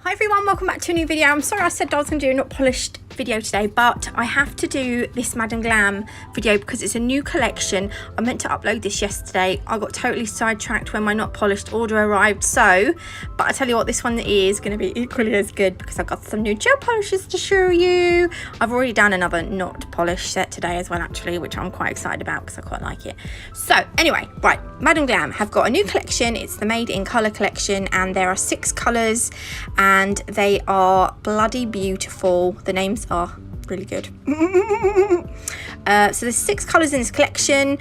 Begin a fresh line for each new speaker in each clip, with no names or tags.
Hi everyone, welcome back to a new video. I'm sorry I said I was going to do a not polished video today, but I have to do this Madam Glam video because it's a new collection. I meant to upload this yesterday. I got totally sidetracked when my not polished order arrived, but I tell you what, this one is going to be equally as good because I've got some new gel polishes to show you. I've already done another not polished set today as well actually, which I'm quite excited about because I quite like it. So anyway, right, Madam Glam have got a new collection. It's the Made in Colour collection and there are 6 colours and they are bloody beautiful. The names are really good. So there's 6 colours in this collection.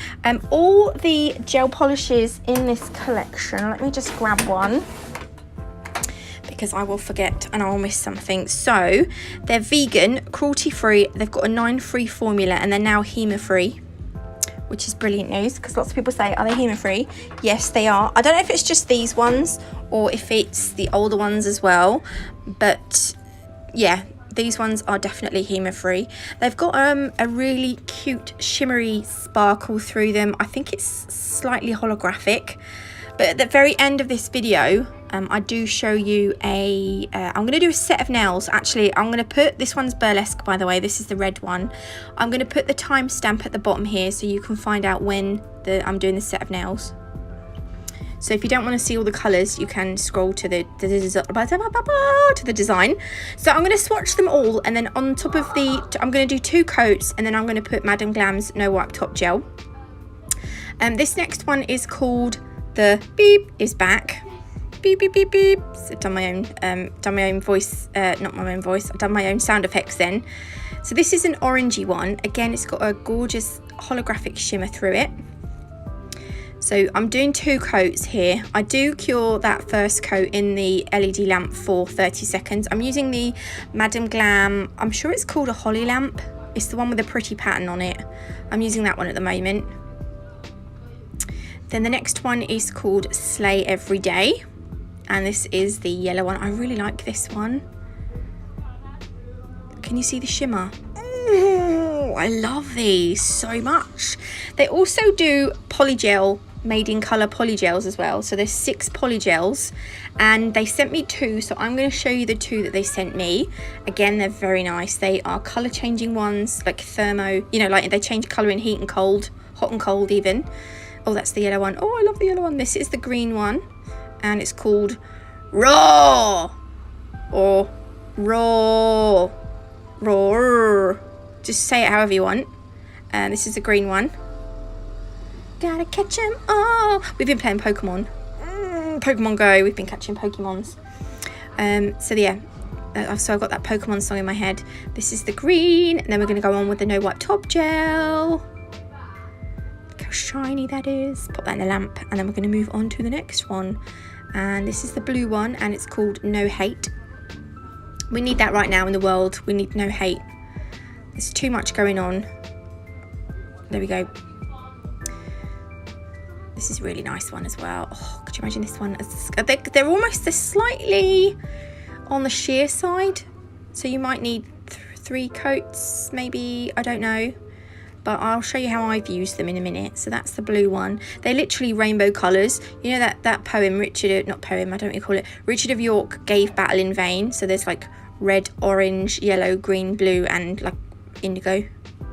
All the gel polishes in this collection, let me just grab one because I will forget and I'll miss something. So they're vegan, cruelty free, they've got a 9-free formula and they're now HEMA free, which is brilliant news because lots of people say, are they HEMA free? Yes, they are. I don't know if it's just these ones or if it's the older ones as well, but yeah, these ones are definitely HEMA free. They've got a really cute shimmery sparkle through them. I think it's slightly holographic, but at the very end of this video I do show you I'm going to do a set of nails. Actually, I'm going to put, this one's burlesque by the way, this is the red one. I'm going to put the timestamp at the bottom here so you can find out when I'm doing the set of nails. So if you don't want to see all the colours, you can scroll to the design. So I'm going to swatch them all, and then on top of I'm going to do 2 coats, and then I'm going to put Madam Glam's No Wipe Top Gel. This next one is called the Beep Is Back. Beep beep beep beep. So I've done my own voice, not my own voice. I've done my own sound effects then. So this is an orangey one. Again, it's got a gorgeous holographic shimmer through it. So I'm doing 2 coats here. I do cure that first coat in the LED lamp for 30 seconds. I'm using the Madam Glam, I'm sure it's called a holly lamp. It's the one with a pretty pattern on it. I'm using that one at the moment. Then the next one is called Slay Every Day. And this is the yellow one. I really like this one. Can you see the shimmer? Oh, I love these so much. They also do polygel, Made in Colour polygels as well. So there's 6 polygels and they sent me 2, so I'm going to show you the 2 that they sent me. Again, they're very nice. They are colour changing ones, like thermo, you know, like they change colour in heat and cold, hot and cold even. Oh, that's the yellow one. Oh, I love the yellow one. This is the green one and it's called Raw or Raw. Just say it however you want. This is the green one. Gotta catch 'em all. We've been playing Pokemon. Pokemon Go. We've been catching Pokemons. So yeah. So I've got that Pokemon song in my head. This is the green. And then we're going to go on with the No Wipe Top Gel. Look how shiny that is. Put that in the lamp. And then we're going to move on to the next one. And this is the blue one. And it's called No Hate. We need that right now in the world. We need no hate. There's too much going on. There we go. This is a really nice one as well. Oh, could you imagine this one? They're almost slightly on the sheer side. So you might need 3 coats, maybe. I don't know. But I'll show you how I've used them in a minute. So that's the blue one. They're literally rainbow colours. You know that poem, Richard of York gave battle in vain. So there's like red, orange, yellow, green, blue, and like indigo.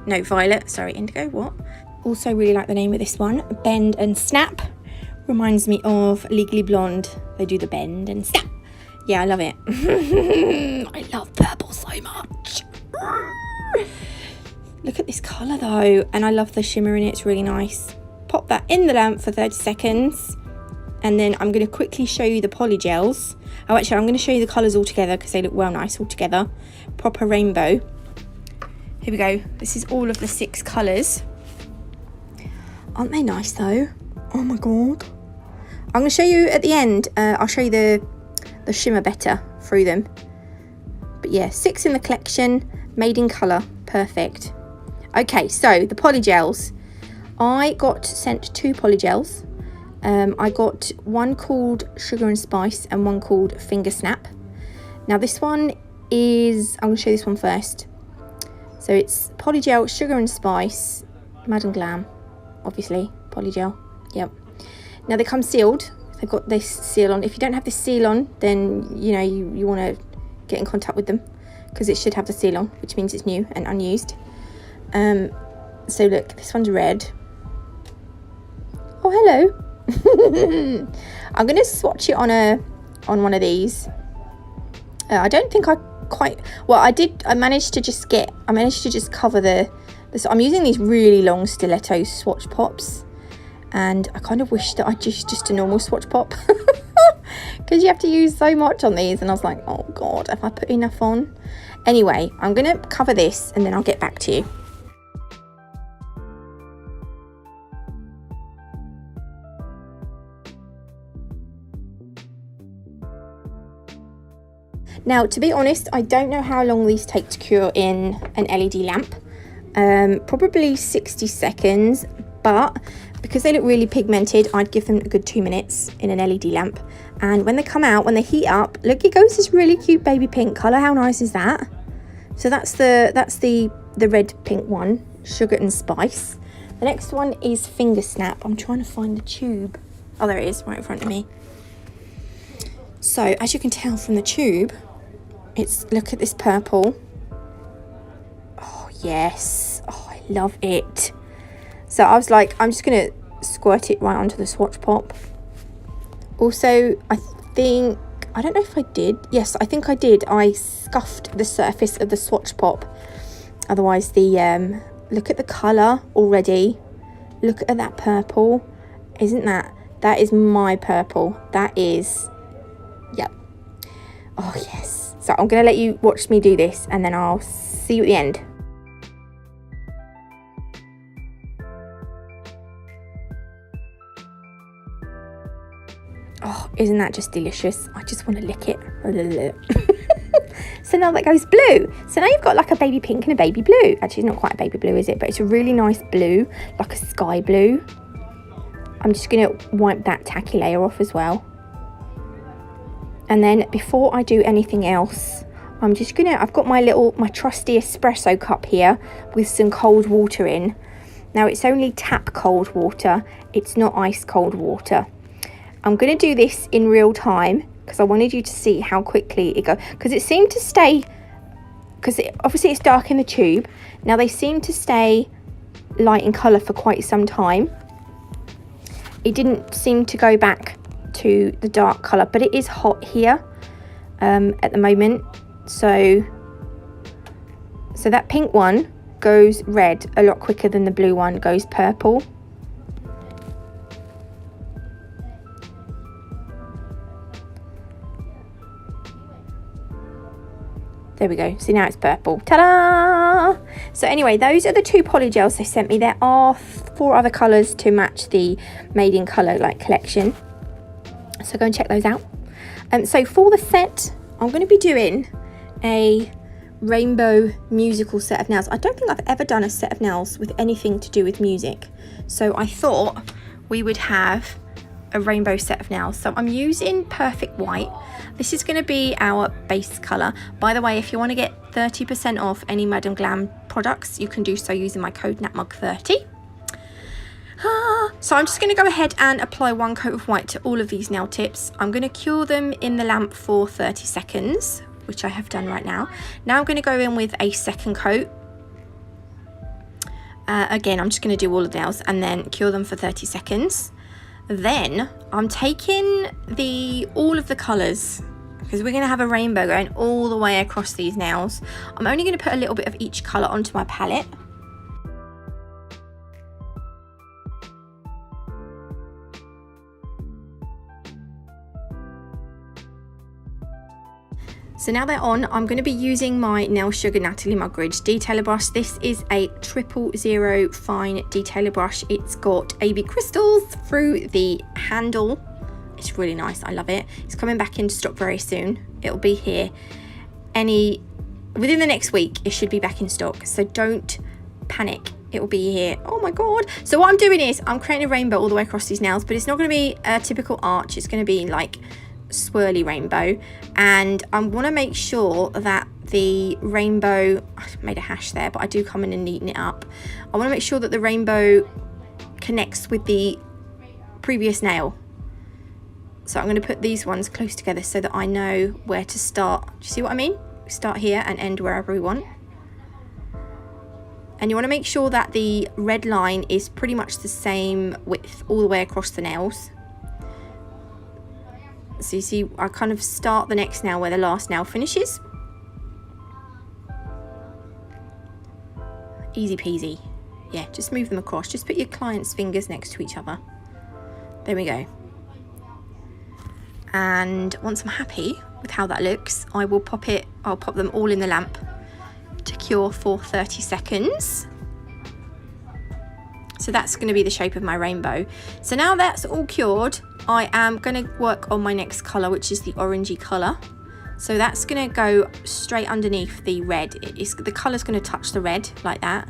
No, violet. Sorry, indigo. What? Also really like the name of this one. Bend and Snap. Reminds me of Legally Blonde. They do the bend and snap. Yeah, I love it. I love purple so much. Look at this colour though. And I love the shimmer in it. It's really nice. Pop that in the lamp for 30 seconds. And then I'm going to quickly show you the polygels. Oh, actually, I'm going to show you the colours all together because they look well nice all together. Proper rainbow. Here we go. This is all of the 6 colours. Aren't they nice though? Oh my god. I'm going to show you at the end. I'll show you the shimmer better through them. But yeah, 6 in the collection. Made in Colour. Perfect. Okay, so the polygels. I got sent 2 polygels. I got one called Sugar and Spice and one called Finger Snap. Now this one is, I'm going to show you this one first. So it's polygel, Sugar and Spice, Madam Glam, obviously, polygel, yep. Now they come sealed, they've got this seal on. If you don't have this seal on, then you know you want to get in contact with them, because it should have the seal on, which means it's new and unused. So look, this one's red. Oh, hello. I'm gonna swatch it on one of these. I don't think I quite, well, I managed to just cover so I'm using these really long stiletto swatch pops, and I kind of wish that I just a normal swatch pop, because you have to use so much on these, and I was like, oh god, have I put enough on? Anyway, I'm gonna cover this and then I'll get back to you. Now, to be honest, I don't know how long these take to cure in an LED lamp. Probably 60 seconds, but because they look really pigmented, I'd give them a good 2 minutes in an LED lamp. And when they come out, when they heat up, look, it goes this really cute baby pink colour. How nice is that? So that's the red pink one, Sugar and Spice. The next one is Finger Snap. I'm trying to find the tube. Oh, there it is, right in front of me. So, as you can tell from the tube, look at this purple. Oh, yes. Oh, I love it. So I was like, I'm just going to squirt it right onto the swatch pop. Also, I don't know if I did. Yes, I think I did. I scuffed the surface of the swatch pop. Otherwise, look at the colour already. Look at that purple. Isn't that is my purple. That is, yep. Oh, yes. So I'm going to let you watch me do this, and then I'll see you at the end. Oh, isn't that just delicious? I just want to lick it. So now that goes blue. So now you've got like a baby pink and a baby blue. Actually, it's not quite a baby blue, is it? But it's a really nice blue, like a sky blue. I'm just going to wipe that tacky layer off as well. And then before I do anything else, I've got my trusty espresso cup here with some cold water in. Now it's only tap cold water. It's not ice cold water. I'm going to do this in real time because I wanted you to see how quickly it goes. Because it seemed to stay, obviously it's dark in the tube. Now they seem to stay light in colour for quite some time. It didn't seem to go back to the dark colour, but it is hot here at the moment. So that pink one goes red a lot quicker than the blue one goes purple. There we go. See, now it's purple. Ta-da! So anyway, those are the 2 polygels they sent me. There are 4 other colours to match the Made in Colour collection. So go and check those out. So for the set, I'm going to be doing a rainbow musical set of nails. I don't think I've ever done a set of nails with anything to do with music. So I thought we would have a rainbow set of nails. So I'm using Perfect White. This is going to be our base colour. By the way, if you want to get 30% off any Madam Glam products, you can do so using my code NATMUG30. So I'm just going to go ahead and apply 1 coat of white to all of these nail tips. I'm going to cure them in the lamp for 30 seconds, which I have done right now. Now I'm going to go in with a second coat. Again, I'm just going to do all of the nails and then cure them for 30 seconds. Then I'm taking all of the colours, because we're going to have a rainbow going all the way across these nails. I'm only going to put a little bit of each colour onto my palette. So now they're on, I'm going to be using my Nail Sugar Natalie Mugridge detailer brush. This is a 000 fine detailer brush. It's got AB crystals through the handle. It's really nice, I love it. It's coming back into stock very soon. It'll be here within the next week. It should be back in stock, so don't panic. It will be here. Oh my god. So what I'm doing is I'm creating a rainbow all the way across these nails, but it's not going to be a typical arch. It's going to be like swirly rainbow, and I want to make sure that the rainbow, I made a hash there, but I do come in and neaten it up. I want to make sure that the rainbow connects with the previous nail. So I'm going to put these ones close together so that I know where to start. Do you see what I mean? Start here and end wherever we want. And you want to make sure that the red line is pretty much the same width all the way across the nails. So you see, I kind of start the next nail where the last nail finishes. Easy peasy. Yeah, just move them across. Just put your client's fingers next to each other. There we go. And once I'm happy with how that looks, I'll pop them all in the lamp to cure for 30 seconds. So that's going to be the shape of my rainbow. So now that's all cured, I am going to work on my next colour, which is the orangey colour. So that's going to go straight underneath the red. The colour's going to touch the red like that.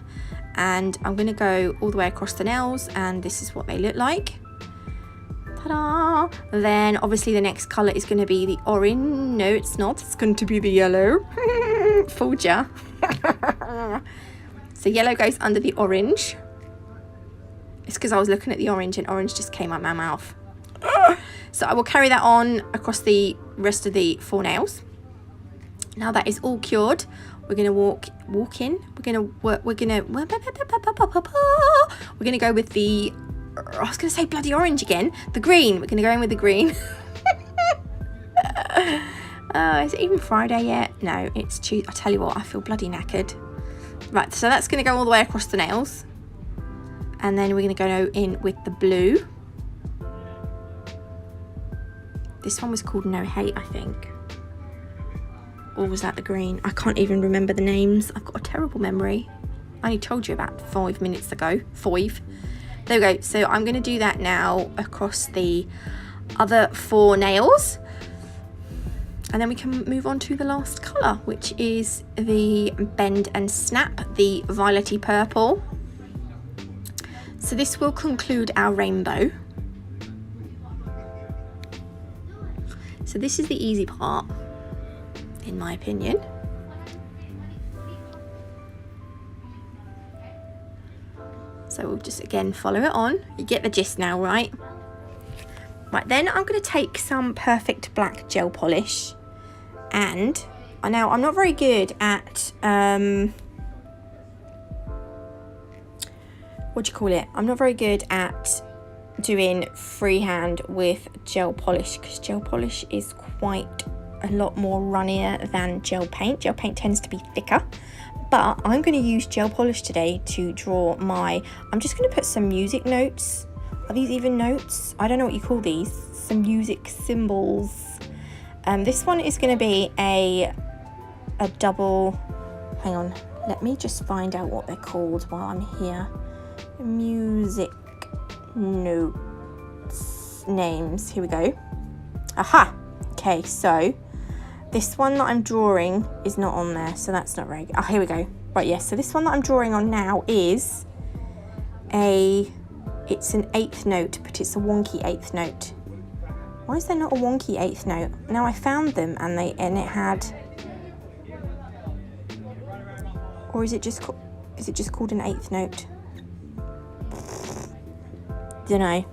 And I'm going to go all the way across the nails, and this is what they look like. Ta-da! Then obviously the next colour is going to be the orange. No, it's not. It's going to be the yellow. Fooled ya. So yellow goes under the orange. It's because I was looking at the orange and orange just came out my mouth. So I will carry that on across the rest of the 4 nails. Now that is all cured, we're going to walk in. We're going to go with the, I was going to say bloody orange again, the green. We're going to go in with the green. Is it even Friday yet? No, it's Tuesday. I tell you what, I feel bloody knackered. Right, so that's going to go all the way across the nails. And then we're going to go in with the blue. This one was called No Hate, I think. Or was that the green? I can't even remember the names. I've got a terrible memory. I only told you about 5 minutes ago. 5. There we go. So I'm going to do that now across the other 4 nails. And then we can move on to the last colour, which is the Bend and Snap, the violety purple. So this will conclude our rainbow. So this is the easy part, in my opinion. So we'll just again follow it on. You get the gist now, right? Right, then I'm going to take some Perfect Black gel polish, and I know I'm not very good at what do you call it? I'm not very good at doing freehand with gel polish, because gel polish is quite a lot more runnier than gel paint. Gel paint tends to be thicker, but I'm going to use gel polish today to draw my, I'm just going to put some music notes. Are these even notes? I don't know what you call these. Some music symbols. This one is going to be a double, hang on, let me just find out what they're called while I'm here. Music notes names, here we go. Aha, okay, so this one that I'm drawing is not on there, so that's not very good. Oh, here we go. Right, yes, so this one that I'm drawing on now is it's an 8th note, but it's a wonky 8th note. Why is there not a wonky 8th note? Now I found them and it had, or is it just called an 8th note? Don't know.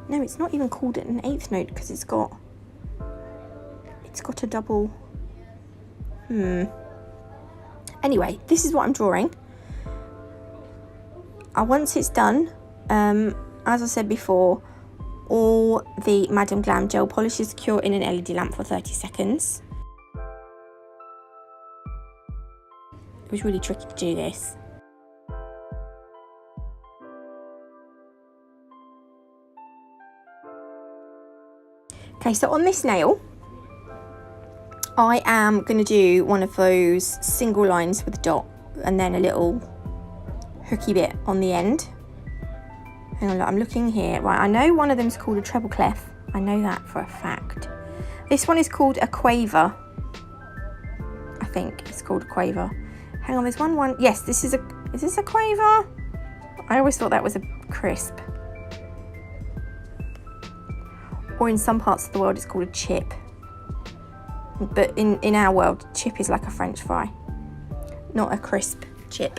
No, it's not even called an 8th note because it's got a double. Anyway, this is what I'm drawing. Once it's done, as I said before, all the Madam Glam gel polish is cure in an LED lamp for 30 seconds. It was really tricky to do this. Okay, so on this nail, I am going to do one of those single lines with a dot and then a little hooky bit on the end. Hang on, look, I'm looking here. Right, I know one of them is called a treble clef. I know that for a fact. This one is called a quaver. I think it's called a quaver. Hang on, there's one. Yes, is this a quaver? I always thought that was a crisp. Or in some parts of the world it's called a chip. But in our world, chip is like a French fry, not a crisp chip.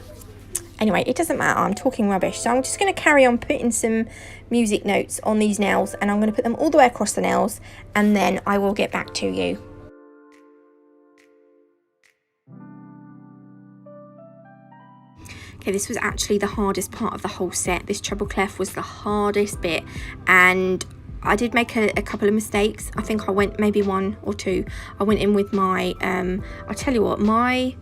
Anyway, it doesn't matter, I'm talking rubbish. So I'm just going to carry on putting some music notes on these nails, and I'm going to put them all the way across the nails, and then I will get back to you. Okay, this was actually the hardest part of the whole set. This treble clef was the hardest bit, and I did make a couple of mistakes. I think I went maybe 1 or 2. I went in with my, I'll tell you what, my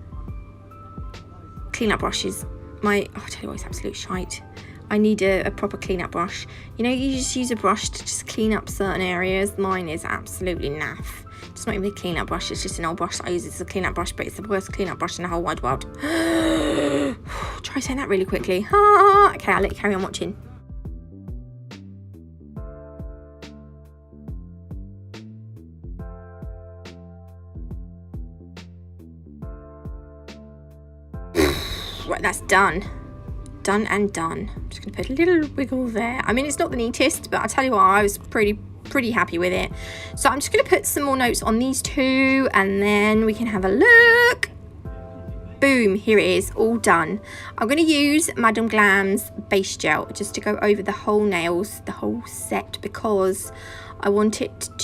cleanup brushes. I'll tell you what, it's absolute shite. I need a proper cleanup brush. You know, you just use a brush to just clean up certain areas. Mine is absolutely naff. It's not even a cleanup brush, it's just an old brush that I use as a cleanup brush, but it's the worst cleanup brush in the whole wide world. Try saying that really quickly. Okay, I'll let you carry on watching. Right, that's done. Done and done. I'm just going to put a little wiggle there. I mean, it's not the neatest, but I'll tell you what, I was pretty happy with it. So I'm just going to put some more notes on these two, and then we can have a look. Boom, here it is, all done. I'm going to use Madam Glam's base gel just to go over the whole nails, the whole set, because I want that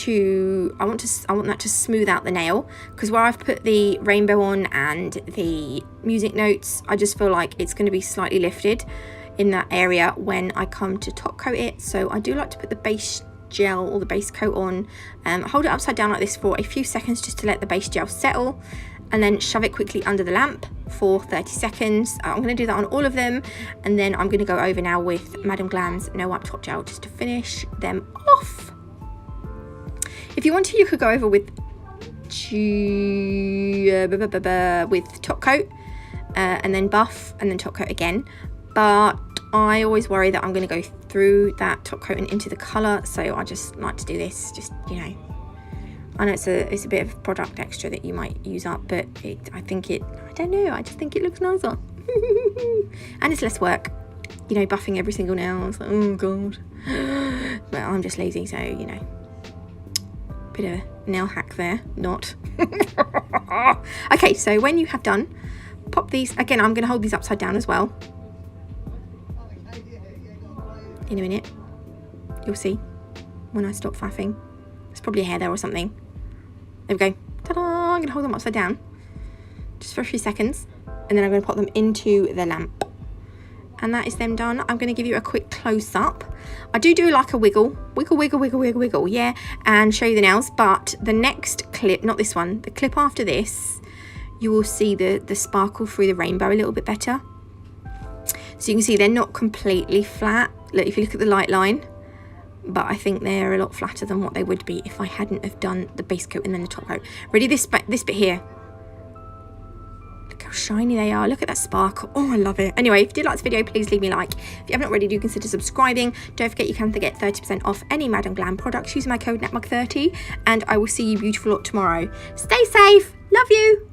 to smooth out the nail, because where I've put the rainbow on and the music notes, I just feel like it's going to be slightly lifted in that area when I come to top coat it. So I do like to put the base gel or the base coat on, hold it upside down like this for a few seconds just to let the base gel settle, and then shove it quickly under the lamp for 30 seconds. I'm going to do that on all of them, and then I'm going to go over now with Madam Glam's No Wipe Top Gel just to finish them off. If you want to, you could go over with top coat and then buff and then top coat again, but I always worry that I'm going to go through that top coat and into the colour, so I just like to do this, just, you know, I know it's a bit of product extra that you might use up, but I don't know, I just think it looks nicer. And it's less work, you know, buffing every single nail. It's like, oh god. But I'm just lazy, so, you know, bit of a nail hack there, not. Okay, so when you have done, pop these, again, I'm going to hold these upside down as well. In a minute, you'll see when I stop faffing. There's probably a hair there or something. There we go. Ta-da! I'm going to hold them upside down just for a few seconds, and then I'm going to pop them into the lamp. And that is them done. I'm going to give you a quick close-up. I do like a wiggle, yeah, and show you the nails. But the next clip, not this one, the clip after this, you will see the sparkle through the rainbow a little bit better. So you can see they're not completely flat. Look, if you look at the light line, but I think they're a lot flatter than what they would be if I hadn't have done the base coat and then the top coat. Ready? This bit here. Look how shiny they are. Look at that sparkle. Oh, I love it. Anyway, if you did like this video, please leave me a like. If you haven't already, do consider subscribing. Don't forget you can get 30% off any Madam Glam products using my code NETMUG30, and I will see you beautiful lot tomorrow. Stay safe. Love you.